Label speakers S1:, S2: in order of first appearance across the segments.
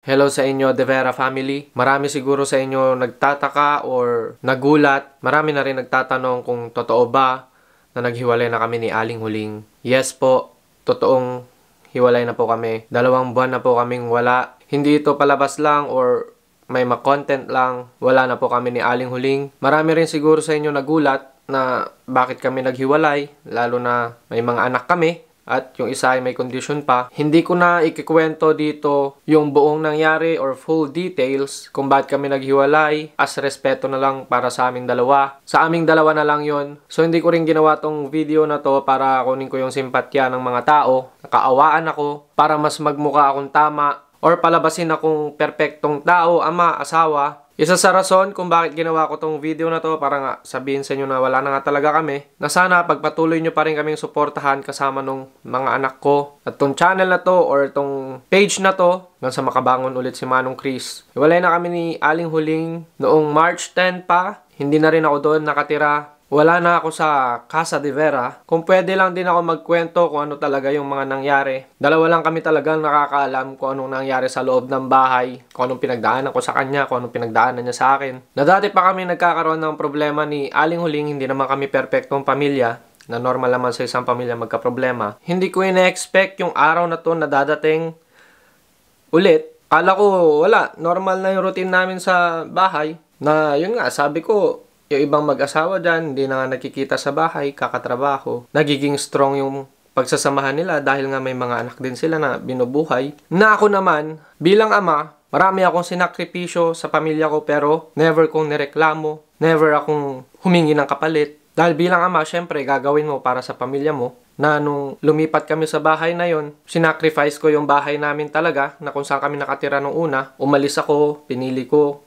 S1: Hello sa inyo, De Vera family. Marami siguro sa inyo nagtataka or nagulat. Marami na rin nagtatanong kung totoo ba na naghiwalay na kami ni Aling Huling. Yes po, totoong hiwalay na po kami. 2 buwan na po kaming wala. Hindi ito palabas lang or may ma-content lang. Wala na po kami ni Aling Huling. Marami rin siguro sa inyo nagulat na bakit kami naghiwalay, lalo na may mga anak kami. At yung isa ay may kondisyon pa. Hindi ko na ikikwento dito yung buong nangyari or full details kung bakit kami naghiwalay. As respeto na lang para sa aming dalawa. Sa aming dalawa na lang yon. So hindi ko rin ginawa tong video na to para kunin ko yung simpatya ng mga tao. Nakaawaan ako para mas magmukha akong tama or palabasin akong perpektong tao, ama, asawa. Isa sa rason kung bakit ginawa ko tong video na to para nga sabihin sa inyo na wala na nga talaga kami, na sana pagpatuloy nyo pa rin kaming suportahan kasama nung mga anak ko. At tong channel na to or tong page na to, hanggang sa makabangon ulit si Manong Chris. Iwalay na kami ni Aling Huling noong March 10 pa. Hindi na rin ako doon nakatira. Wala na ako sa Casa de Vera. Kung pwede lang din ako magkwento kung ano talaga yung mga nangyari. Dalawa lang kami talagang nakakaalam kung anong nangyari sa loob ng bahay. Kung anong pinagdaanan ko sa kanya, kung anong pinagdaanan niya sa akin. Na dati pa kami nagkakaroon ng problema ni Aling Huling, hindi naman kami perfectong pamilya. Na normal naman sa isang pamilya magkaproblema. Hindi ko ina-expect yung araw na to na dadating ulit. Kala ko wala, normal na yung routine namin sa bahay. Na yun nga, sabi ko, yung ibang mag-asawa dyan, hindi na nakikita sa bahay, kakatrabaho. Nagiging strong yung pagsasamahan nila dahil nga may mga anak din sila na binubuhay. Na ako naman, bilang ama, marami akong sinakripisyo sa pamilya ko pero never kong nireklamo, never akong humingi ng kapalit. Dahil bilang ama, syempre, gagawin mo para sa pamilya mo. Na nung lumipat kami sa bahay na yon, sinacrifice ko yung bahay namin talaga na kung saan kami nakatira nung una. Umalis ako, pinili ko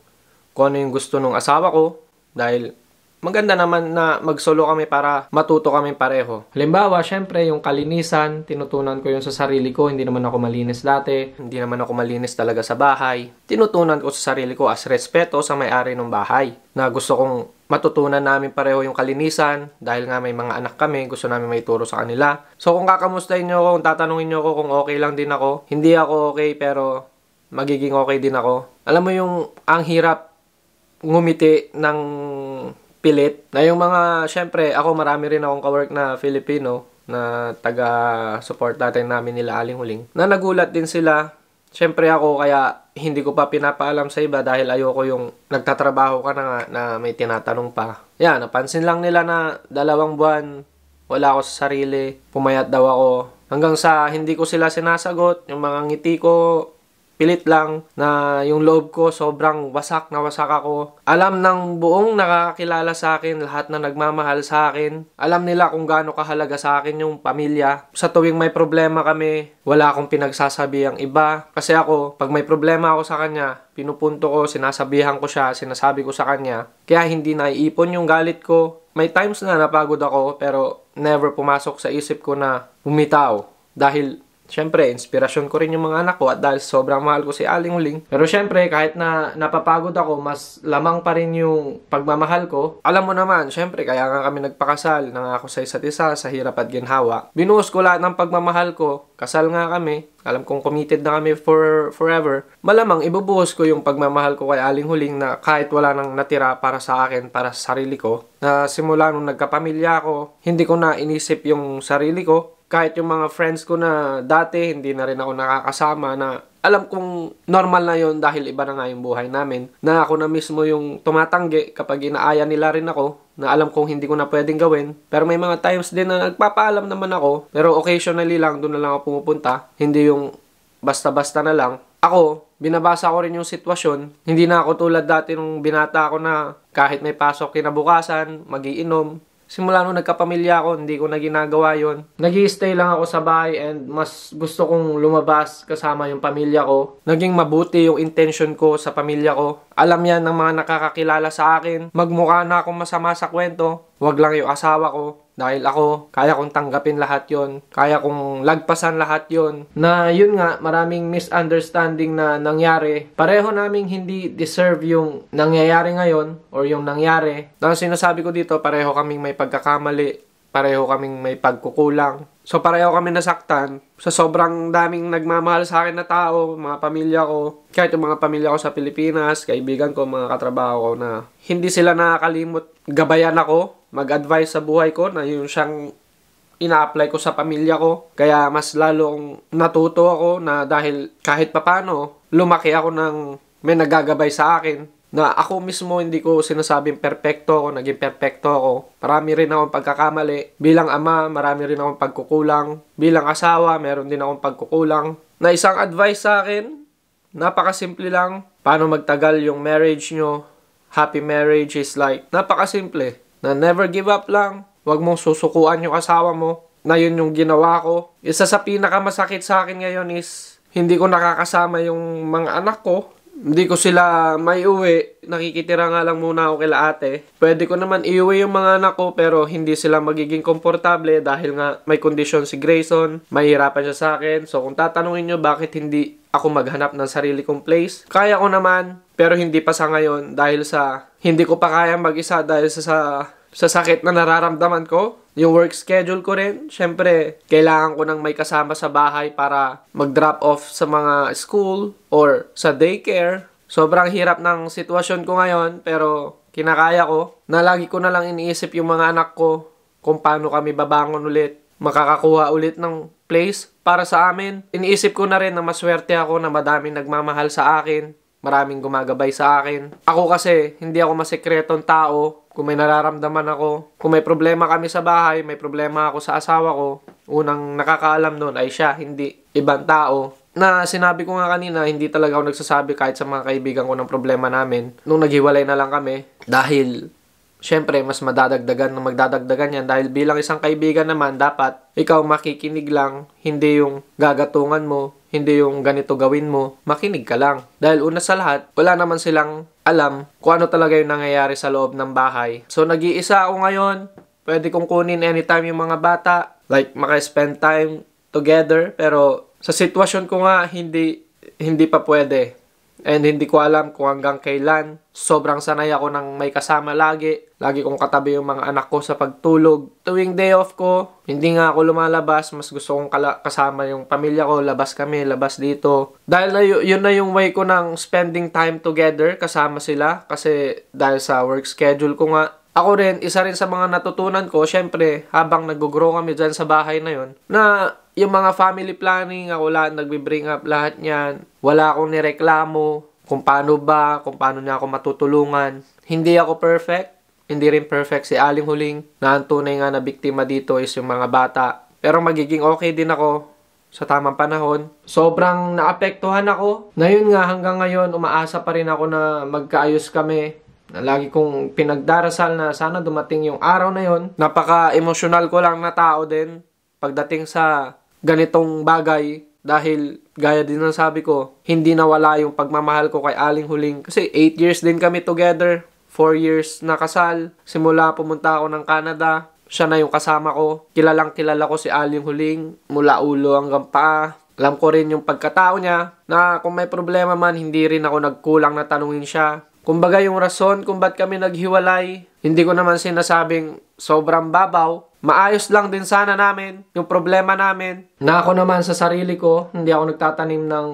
S1: kung ano yung gusto ng asawa ko. Dahil maganda naman na magsolo kami para matuto kami pareho. Halimbawa, syempre, yung kalinisan, tinutunan ko yun sa sarili ko. Hindi naman ako malinis dati. Hindi naman ako malinis talaga sa bahay. Tinutunan ko sa sarili ko as respeto sa may-ari ng bahay. Na gusto kong matutunan namin pareho yung kalinisan. Dahil nga may mga anak kami, gusto namin maituro sa kanila. So kung kakamustahin nyo ako, kung tatanungin nyo ako kung okay lang din ako, hindi ako okay pero magiging okay din ako. Alam mo yung ang hirap ngumiti ng pilit. Na yung mga, syempre, ako marami rin akong kawork na Filipino na taga-support natin namin nila Aling Huling. Na nagulat din sila. Syempre ako, kaya hindi ko pa pinapaalam sa iba dahil ayoko yung nagtatrabaho ka na nga na may tinatanong pa. Yan, napansin lang nila na 2 buwan, wala ako sa sarili. Pumayat daw ako. Hanggang sa hindi ko sila sinasagot, yung mga ngiti ko, pilit lang na yung loob ko sobrang wasak na wasak ako. Alam ng buong nakakilala sa akin, lahat na nagmamahal sa akin. Alam nila kung gaano kahalaga sa akin yung pamilya. Sa tuwing may problema kami, wala akong pinagsasabi ang iba. Kasi ako, pag may problema ako sa kanya, pinupunto ko, sinasabihan ko siya, sinasabi ko sa kanya. Kaya hindi naiipon yung galit ko. May times na napagod ako, pero never pumasok sa isip ko na bumitaw. Dahil syempre, inspirasyon ko rin yung mga anak ko at dahil sobrang mahal ko si Aling Huling. Pero syempre, kahit na napapagod ako, mas lamang pa rin yung pagmamahal ko. Alam mo naman, syempre, kaya nga kami nagpakasal, nangako sa isa't isa, sa hirap at ginhawa. Binuhos ko lahat ng pagmamahal ko, kasal nga kami, alam kong committed na kami for forever. Malamang, ibubuhos ko yung pagmamahal ko kay Aling Huling na kahit wala nang natira para sa akin, para sa sarili ko. Na simula nung nagkapamilya ako, hindi ko na inisip yung sarili ko. Kahit yung mga friends ko na dati, hindi na rin ako nakakasama na alam kong normal na yon dahil iba na nga yung buhay namin. Na ako na mismo yung tumatanggi kapag inaaya nila rin ako na alam kong hindi ko na pwedeng gawin. Pero may mga times din na nagpapaalam naman ako. Pero occasionally lang, doon na lang ako pumupunta. Hindi yung basta-basta na lang. Ako, binabasa ko rin yung sitwasyon. Hindi na ako tulad dati nung binata ako na kahit may pasok kinabukasan, magiinom. Simula nung nagkapamilya ako, hindi ko na ginagawa yon. Nag-i-stay lang ako sa bahay and mas gusto kong lumabas kasama yung pamilya ko. Naging mabuti yung intention ko sa pamilya ko. Alam yan ng mga nakakakilala sa akin. Magmukha na akong masama sa kwento. Wag lang yung asawa ko. Dahil ako, kaya kong tanggapin lahat yon, kaya kong lagpasan lahat yon. Na yun nga, maraming misunderstanding na nangyari. Pareho naming hindi deserve yung nangyayari ngayon or yung nangyari. Na sinasabi ko dito, pareho kaming may pagkakamali. Pareho kaming may pagkukulang. So pareho kami nasaktan sa sobrang daming nagmamahal sa akin na tao, mga pamilya ko, kahit yung mga pamilya ko sa Pilipinas, kaibigan ko, mga katrabaho ko na hindi sila nakakalimot gabayan ako, mag-advise sa buhay ko na yun siyang ina-apply ko sa pamilya ko. Kaya mas lalong natuto ako na dahil kahit papano, lumaki ako ng may nagagabay sa akin. Na ako mismo hindi ko sinasabing perfecto ako, naging perfecto ako. Marami rin akong pagkakamali. Bilang ama, marami rin akong pagkukulang. Bilang asawa, meron din akong pagkukulang. Na isang advice sa akin, napakasimple lang. Paano magtagal yung marriage nyo? Happy marriage is like, napakasimple. Na never give up lang. Huwag mong susukuan yung asawa mo. Na yun yung ginawa ko. Isa sa pinakamasakit sa akin ngayon is, hindi ko nakakasama yung mga anak ko. Hindi ko sila may uwi. Nakikitira nga lang muna ako kila ate. Pwede ko naman iuwi yung mga anak ko pero hindi sila magiging komportable dahil nga may kondisyon si Grayson. Mahirapan siya sa akin. So kung tatanungin nyo bakit hindi ako maghanap ng sarili kong place, kaya ko naman pero hindi pa sa ngayon dahil sa hindi ko pa kaya mag-isa dahil sa sakit na nararamdaman ko. Yung work schedule ko rin, syempre, kailangan ko nang may kasama sa bahay para mag-drop off sa mga school or sa daycare. Sobrang hirap ng sitwasyon ko ngayon, pero kinakaya ko. Na lagi ko na lang iniisip yung mga anak ko kung paano kami babangon ulit, makakakuha ulit ng place para sa amin. Iniisip ko na rin na maswerte ako na madaming nagmamahal sa akin, maraming gumagabay sa akin. Ako kasi, hindi ako masekretong tao. Kung may nararamdaman ako, kung may problema kami sa bahay, may problema ako sa asawa ko, unang nakakaalam nun ay siya, hindi ibang tao. Na sinabi ko nga kanina, hindi talaga ako nagsasabi kahit sa mga kaibigan ko ng problema namin. Nung naghiwalay na lang kami, dahil syempre, mas magdadagdagan yan. Dahil bilang isang kaibigan naman, dapat ikaw makikinig lang, hindi yung gagatungan mo, hindi yung ganito gawin mo, makinig ka lang. Dahil una sa lahat, wala naman silang alam kung ano talaga yung nangyayari sa loob ng bahay. So, nag-iisa ako ngayon. Pwede kong kunin anytime yung mga bata. Like, maka-spend time together. Pero, sa sitwasyon ko nga, hindi pa pwede. And hindi ko alam kung hanggang kailan. Sobrang sanay ako ng may kasama lagi. Lagi kong katabi yung mga anak ko sa pagtulog. Tuwing day off ko, hindi nga ako lumalabas. Mas gusto kong kasama yung pamilya ko. Labas kami, labas dito. Dahil na yun na yung way ko ng spending time together. Kasama sila. Kasi dahil sa work schedule ko nga. Ako rin, isa rin sa mga natutunan ko, syempre, habang nag-grow kami dyan sa bahay na yun, na yung mga family planning, ako lahat nagbe-bring up lahat niyan. Wala akong nireklamo kung paano niya ako matutulungan. Hindi ako perfect. Hindi rin perfect si Aling Huling. Na ang tunay nga na biktima dito is yung mga bata. Pero magiging okay din ako sa tamang panahon. Sobrang naapektuhan ako. Na yun nga, hanggang ngayon, umaasa pa rin ako na magkaayos kami. Na lagi kong pinagdarasal na sana dumating yung araw na yun. Napaka-emosyonal ko lang na tao din pagdating sa ganitong bagay. Dahil, gaya din ng sabi ko, hindi nawala yung pagmamahal ko kay Aling Huling. Kasi 8 years din kami together. 4 years na kasal. Simula pumunta ako ng Canada, siya na yung kasama ko. Kilalang kilala ko si Aling Huling mula ulo hanggang paa. Alam ko rin yung pagkatao niya na kung may problema man, hindi rin ako nagkulang na tanungin siya. Kumbaga yung rason kung ba't kami naghiwalay, hindi ko naman sinasabing sobrang babaw. Maayos lang din sana namin yung problema namin. Na ako naman sa sarili ko, hindi ako nagtatanim ng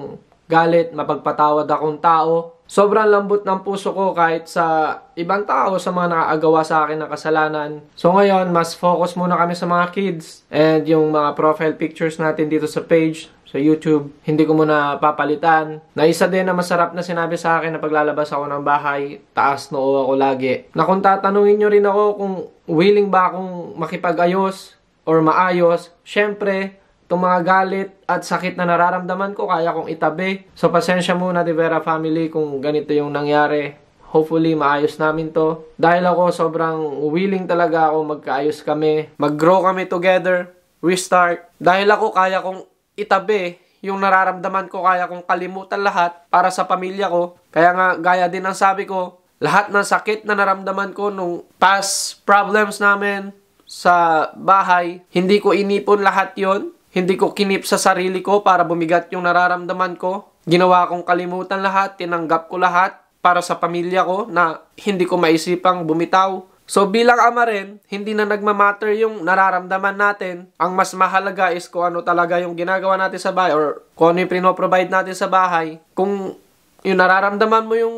S1: galit, mapagpatawad akong tao. Sobrang lambot ng puso ko kahit sa ibang tao, sa mga nakaagawa sa akin ng kasalanan. So ngayon, mas focus muna kami sa mga kids and yung mga profile pictures natin dito sa page, sa YouTube, hindi ko muna papalitan. Na isa din na masarap na sinabi sa akin na paglalabas ako ng bahay, taas noo ako lagi. Na kung tatanungin nyo rin ako kung willing ba akong makipag-ayos or maayos, syempre, itong mga galit at sakit na nararamdaman ko, kaya kong itabi. So, pasensya muna, De Vera family, kung ganito yung nangyari. Hopefully, maayos namin to. Dahil ako, sobrang willing talaga ako magkaayos kami. Mag-grow kami together. Restart. Dahil ako, kaya kong itabi yung nararamdaman ko, kaya kong kalimutan lahat para sa pamilya ko. Kaya nga, gaya din ang sabi ko, lahat ng sakit na naramdaman ko nung past problems namin sa bahay, hindi ko inipon lahat yon. Hindi ko kinip sa sarili ko para bumigat yung nararamdaman ko. Ginawa kong kalimutan lahat, tinanggap ko lahat para sa pamilya ko na hindi ko maisipang bumitaw So bilang ama rin, hindi na nagmamatter yung nararamdaman natin. Ang mas mahalaga is kung ano talaga yung ginagawa natin sa bahay or kung ano yung pinoprovide natin sa bahay. Kung yung nararamdaman mo yung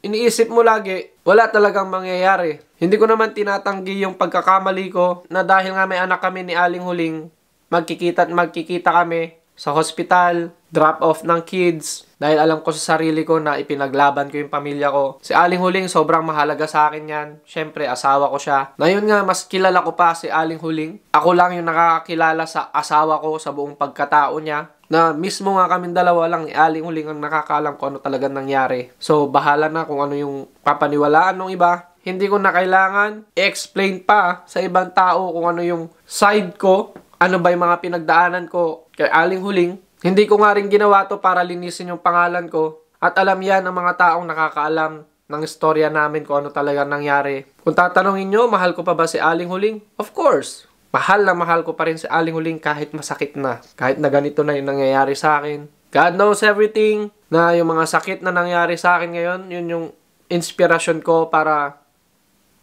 S1: iniisip mo lagi, wala talagang mangyayari. Hindi ko naman tinatanggi yung pagkakamali ko na dahil nga may anak kami ni Aling Huling, magkikita kami sa hospital, drop off ng kids, dahil alam ko sa sarili ko na ipinaglaban ko yung pamilya ko. Si Aling Huling, sobrang mahalaga sa akin yan. Siyempre, asawa ko siya. Ngayon nga, mas kilala ko pa si Aling Huling. Ako lang yung nakakakilala sa asawa ko sa buong pagkatao niya. Na mismo nga kaming dalawa lang, Aling Huling ang nakakaalam kung ano talaga nangyari. So, bahala na kung ano yung papaniwalaan ng iba. Hindi ko na kailangan i-explain pa sa ibang tao kung ano yung side ko, ano ba yung mga pinagdaanan ko kay Aling Huling. Hindi ko nga rin ginawa to para linisin yung pangalan ko. At alam yan ng mga taong nakakaalam ng istorya namin kung ano talaga nangyari. Kung tatanungin nyo, mahal ko pa ba si Aling Huling? Of course. Mahal na mahal ko pa rin si Aling Huling kahit masakit na. Kahit na ganito na yung nangyayari sa akin. God knows everything. Na yung mga sakit na nangyari sa akin ngayon, yun yung inspirasyon ko para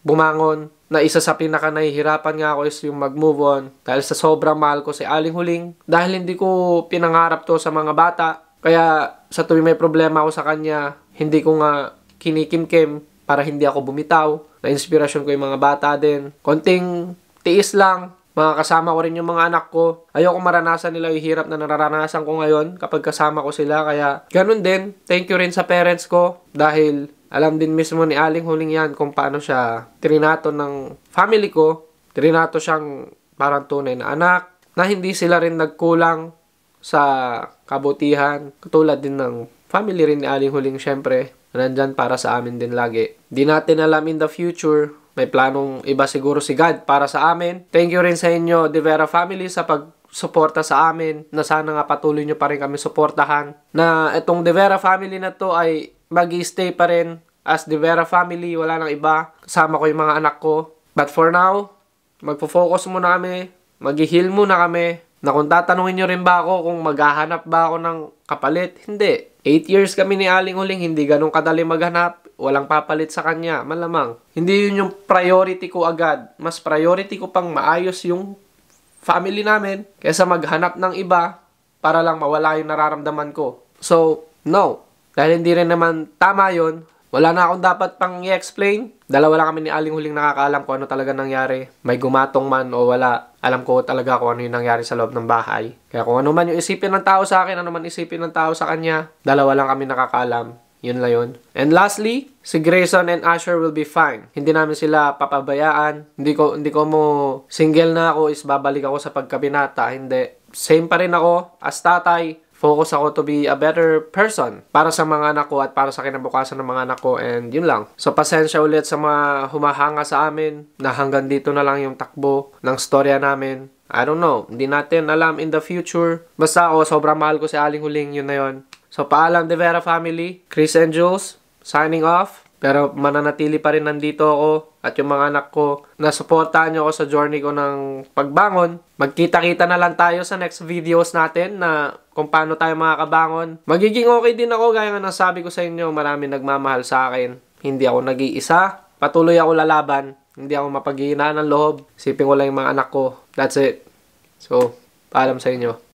S1: bumangon. Na isa sa pinaka nahihirapan nga ako is yung mag-move on. Dahil sa sobrang mahal ko si Aling Huling. Dahil hindi ko pinangarap to sa mga bata. Kaya sa tuwing may problema ako sa kanya, hindi ko nga kinikimkim para hindi ako bumitaw. Na-inspirasyon ko yung mga bata din. Konting tiis lang. Mga kasama ko rin yung mga anak ko. Ayoko maranasan nila yung hirap na nararanasan ko ngayon kapag kasama ko sila. Kaya ganun din. Thank you rin sa parents ko. Dahil alam din mismo ni Aling Huling yan kung paano siya trinato ng family ko. Trinato siyang parang tunay na anak. Na hindi sila rin nagkulang sa kabutihan. Katulad din ng family rin ni Aling Huling syempre. Nandyan para sa amin din lagi. Di natin alam in the future. May planong iba siguro si God para sa amin. Thank you rin sa inyo, De Vera family, sa pagsuporta sa amin. Na sana nga patuloy nyo pa rin kami suportahan. Na itong De Vera family na to ay mag-stay pa rin as De Vera family. Wala nang iba. Kasama ko yung mga anak ko. But for now, magpo-focus muna kami. Mag-heal muna kami. Na kung tatanungin nyo rin ba ako kung maghahanap ba ako ng kapalit, hindi. 8 years kami ni Aling Huling, hindi ganun kadali maghanap. Walang papalit sa kanya, malamang. Hindi yun yung priority ko agad. Mas priority ko pang maayos yung family namin kaysa maghanap ng iba para lang mawala yung nararamdaman ko. So, no. Dahil hindi rin naman tama yun, wala na akong dapat pang i-explain. Dalawa lang kami ni Aling Huling nakakaalam kung ano talaga nangyari. May gumatong man o wala. Alam ko talaga kung ano yung nangyari sa loob ng bahay. Kaya kung ano man yung isipin ng tao sa akin, ano man isipin ng tao sa kanya, dalawa lang kami nakakaalam. Yun lang yun. And lastly, si Grayson and Asher will be fine. Hindi namin sila papabayaan. Hindi ko mo single na ako is babalik ako sa pagkabinata. Hindi. Same pa rin ako as tatay. Focus ako to be a better person para sa mga anak ko at para sa kinabukasan ng mga anak ko, and yun lang. So pasensya ulit sa mga humahanga sa amin na hanggang dito na lang yung takbo ng storya namin. I don't know. Hindi natin alam in the future. Basta ako, sobrang mahal ko si Aling Huling, yun na yun. So paalam De Vera family, Chris and Jules, signing off. Pero mananatili pa rin nandito ako at yung mga anak ko na supportahan nyo ako sa journey ko ng pagbangon. Magkita-kita na lang tayo sa next videos natin na kung paano tayo makakabangon. Magiging okay din ako gaya nga ng sabi ko sa inyo, marami nagmamahal sa akin. Hindi ako nag-iisa. Patuloy ako lalaban. Hindi ako mapaghihinaan ng loob. Sipin ko lang yung mga anak ko. That's it. So, paalam sa inyo.